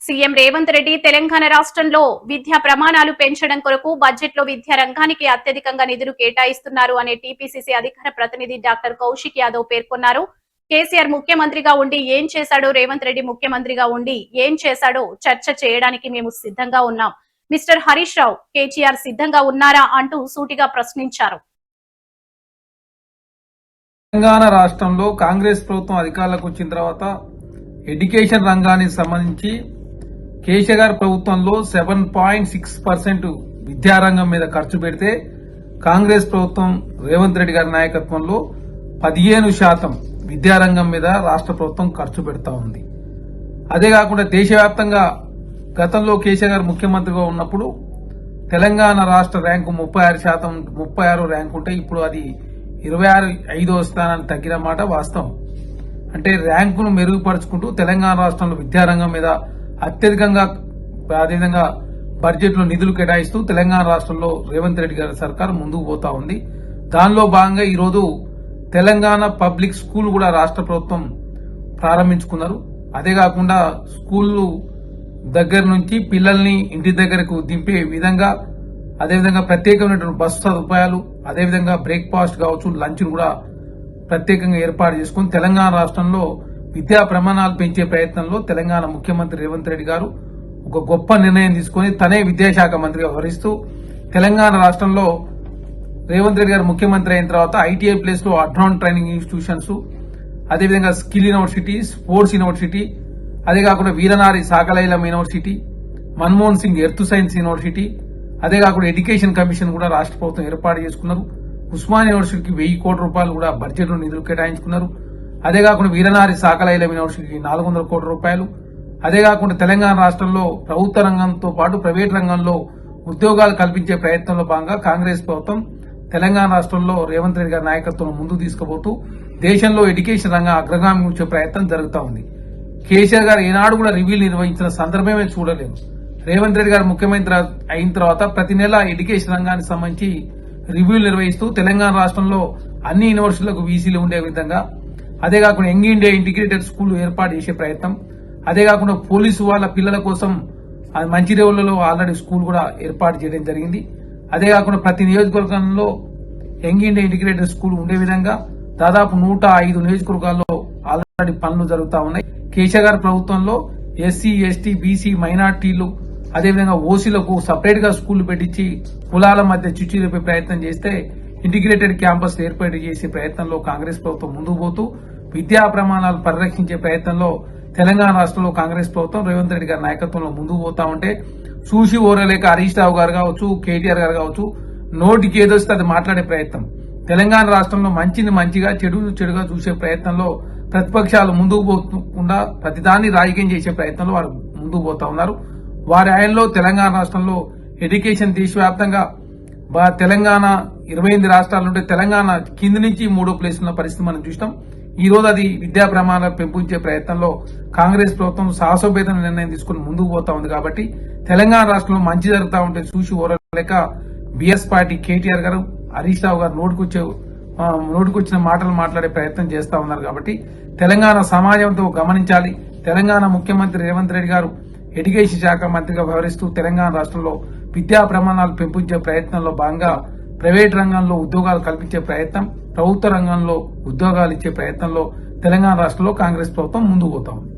CM Revanth Reddy Telangana రాష్ట్రంలో విద్యా ప్రమాణాలు పెంచడం కొరకు బడ్జెట్ లో విద్యా రంగానికి అత్యధికంగా నిధులు కేటాయిస్తున్నారు అనే టీపీసీసీ అధికార ప్రతినిధి డాక్టర్ కౌశిక్ యాదవ్ పేర్కొన్నారు. కేసీఆర్ ముఖ్యమంత్రిగా ఉండి ఏం చేశాడో, రేవంత్ రెడ్డి ముఖ్యమంత్రిగా ఉండి ఏం చేశాడో చర్చ చేయడానికి మేము సిద్ధంగా ఉన్నాం. మిస్టర్ హరీష్ రావు, కేటీఆర్ సిద్ధంగా ఉన్నారా అంటూ సూటిగా ప్రశ్నించారు. తెలంగాణ రాష్ట్రంలో కాంగ్రెస్ ప్రభుత్వం అధికారంలోకి వచ్చిన తర్వాత ఎడ్యుకేషన్ రంగానికి సంబంధించి కేసీఆర్ ప్రభుత్వంలో 7.6% విద్యారంగం మీద ఖర్చు పెడితే కాంగ్రెస్ ప్రభుత్వం రేవంత్ రెడ్డి గారి నాయకత్వంలో 15% విద్యారంగం మీద రాష్ట్ర ప్రభుత్వం ఖర్చు పెడతా ఉంది. అదే కాకుండా దేశవ్యాప్తంగా గతంలో కేసీఆర్ ముఖ్యమంత్రిగా ఉన్నప్పుడు తెలంగాణ రాష్ట్ర ర్యాంకు 36 ర్యాంకు ఉంటే ఇప్పుడు అది 25వ స్థానానికి తగ్గిన మాట వాస్తవం. అంటే ర్యాంకును మెరుగుపరుచుకుంటూ తెలంగాణ రాష్ట్రంలో విద్యారంగం మీద అత్యధికంగా అదేవిధంగా బడ్జెట్ లో నిధులు కేటాయిస్తూ తెలంగాణ రాష్ట్రంలో రేవంత్ రెడ్డి గారి సర్కారు ముందుకు పోతా ఉంది. దానిలో భాగంగా ఈరోజు తెలంగాణ పబ్లిక్ స్కూల్ కూడా రాష్ట్ర ప్రభుత్వం ప్రారంభించుకున్నారు. అదే కాకుండా స్కూళ్లు దగ్గర నుంచి పిల్లల్ని ఇంటి దగ్గరకు దింపే విధంగా అదేవిధంగా ప్రత్యేకమైనటువంటి బస్సు సదుపాయాలు, అదేవిధంగా బ్రేక్ఫాస్ట్ కావచ్చు, లంచ్ కూడా ప్రత్యేకంగా ఏర్పాటు చేసుకుని తెలంగాణ రాష్ట్రంలో విద్యా ప్రమాణాలు పెంచే ప్రయత్నంలో తెలంగాణ ముఖ్యమంత్రి రేవంత్ రెడ్డి గారు ఒక గొప్ప నిర్ణయం తీసుకుని తనే విద్యాశాఖ మంత్రిగా వ్యవహరిస్తూ తెలంగాణ రాష్ట్రంలో రేవంత్ రెడ్డి గారు ముఖ్యమంత్రి అయిన తర్వాత ఐటీఐ ప్లేస్ లో అడ్వాన్స్ ట్రైనింగ్ ఇన్స్టిట్యూషన్స్, అదేవిధంగా స్కిల్ యూనివర్సిటీ, స్పోర్ట్స్ యూనివర్సిటీ, అదే కాకుండా వీరనారి సాకలైలం university, Manmohan Singh earth science university, అదే కాకుండా ఎడ్యుకేషన్ కమిషన్ కూడా రాష్ట్ర ప్రభుత్వం ఏర్పాటు చేసుకున్నారు. ఉస్మాన్ యూనివర్సిటీకి 1000 కోట్ల రూపాయలు కూడా బడ్జెట్ లో నిధులు కేటాయించుకున్నారు. అదే కాకుండా వీరనారి సాకలైలం యూనివర్సిటీకి 400 కోట్ల రూపాయలు. అదే కాకుండా తెలంగాణ రాష్ట్రంలో ప్రభుత్వ రంగంతో పాటు ప్రైవేట్ రంగంలో ఉద్యోగాలు కల్పించే ప్రయత్నంలో భాగంగా కాంగ్రెస్ ప్రభుత్వం తెలంగాణ రాష్ట్రంలో రేవంత్ రెడ్డి గారి నాయకత్వం ముందుకు తీసుకుపోతూ దేశంలో ఎడ్యుకేషన్ రంగం అగ్రగామి ఉంచే ప్రయత్నం జరుగుతూ ఉంది. కేసీఆర్ గారు ఏనాడు కూడా రివ్యూలు నిర్వహించిన సందర్భమే చూడలేదు. రేవంత్ రెడ్డి గారు ముఖ్యమంత్రి అయిన తర్వాత ప్రతి నెల ఎడ్యుకేషన్ రంగానికి సంబంధించి రివ్యూలు నిర్వహిస్తూ తెలంగాణ రాష్ట్రంలో అన్ని యూనివర్సిటీలకు వీసీలు ఉండే విధంగా, అదే కాకుండా యంగ్ ఇండియా ఇంటిగ్రేటెడ్ స్కూల్ ఏర్పాటు చేసే ప్రయత్నం, అదే కాకుండా పోలీసు వాళ్ళ పిల్లల కోసం మంచిర్యాలలో ఆల్రెడీ స్కూల్ కూడా ఏర్పాటు చేయడం జరిగింది. అదే కాకుండా ప్రతి నియోజకవర్గంలో యంగ్ ఇండియా ఇంటిగ్రేటెడ్ స్కూల్ ఉండే విధంగా దాదాపు 105 నియోజకవర్గాల్లో ఆల్రెడీ పనులు జరుగుతూ ఉన్నాయి. కేసీఆర్ ప్రభుత్వంలో ఎస్సీ, ఎస్టీ, బీసీ, మైనార్టీలు, అదేవిధంగా ఓసీలకు సపరేట్ గా స్కూళ్లు పెట్టించి కులాల మధ్య చిచ్చురేపే ప్రయత్నం చేస్తే ఇంటిగ్రేటెడ్ క్యాంపస్ ఏర్పాటు చేసే ప్రయత్నంలో కాంగ్రెస్ ప్రభుత్వం ముందుకు పోతూ విద్యా ప్రమాణాలు పరిరక్షించే ప్రయత్నంలో తెలంగాణ రాష్ట్రంలో కాంగ్రెస్ ప్రభుత్వం రేవంత్ రెడ్డి గారి నాయకత్వంలో ముందుకు పోతా ఉంటే చూసి ఓరలేక హరీష్ రావు గారు కావచ్చు, కేటీఆర్ గారు కావచ్చు, నోటికి ఏదొస్తే అది మాట్లాడే ప్రయత్నం, తెలంగాణ రాష్ట్రంలో మంచిని మంచిగా, చెడును చెడుగా చూసే ప్రయత్నంలో ప్రతిపక్షాలు ముందుకు పోకుండా ప్రతిదాన్ని రాజకీయం చేసే ప్రయత్నంలో వారు ముందుకు పోతా ఉన్నారు. వారి ఆయనలో తెలంగాణ రాష్ట్రంలో ఎడ్యుకేషన్ దేశవ్యాప్తంగా తెలంగాణ 28 రాష్ట్రాల నుండి తెలంగాణ కింది నుంచి 3వ ప్లేస్ ఉన్న పరిస్థితి మనం చూస్తాం. ఈ రోజు అది విద్యా ప్రమాణాలు పెంపొందించే ప్రయత్నంలో కాంగ్రెస్ ప్రభుత్వం సాహసోపేత నిర్ణయం తీసుకుని ముందుకు పోతా ఉంది. కాబట్టి తెలంగాణ రాష్ట్రంలో మంచి జరుగుతూ ఉంటే చూసి ఓరలేక బీఎస్ పార్టీ కేటీఆర్ గారు, హరీష్ రావు గారు నోటికొచ్చిన మాటలు మాట్లాడే ప్రయత్నం చేస్తా ఉన్నారు. కాబట్టి తెలంగాణ సమాజంతో గమనించాలి. తెలంగాణ ముఖ్యమంత్రి రేవంత్ రెడ్డి గారు ఎడ్యుకేషన్ శాఖ మంత్రిగా వ్యవహరిస్తూ తెలంగాణ రాష్ట్రంలో విద్యా ప్రమాణాలు పెంపొందించే ప్రయత్నంలో భాగంగా ప్రైవేట్ రంగంలో ఉద్యోగాలు కల్పించే ప్రయత్నం, ప్రభుత్వ రంగంలో ఉద్యోగాలు ఇచ్చే ప్రయత్నంలో తెలంగాణ రాష్ట్రంలో కాంగ్రెస్ ప్రభుత్వం ముందుకు పోతా ఉంది.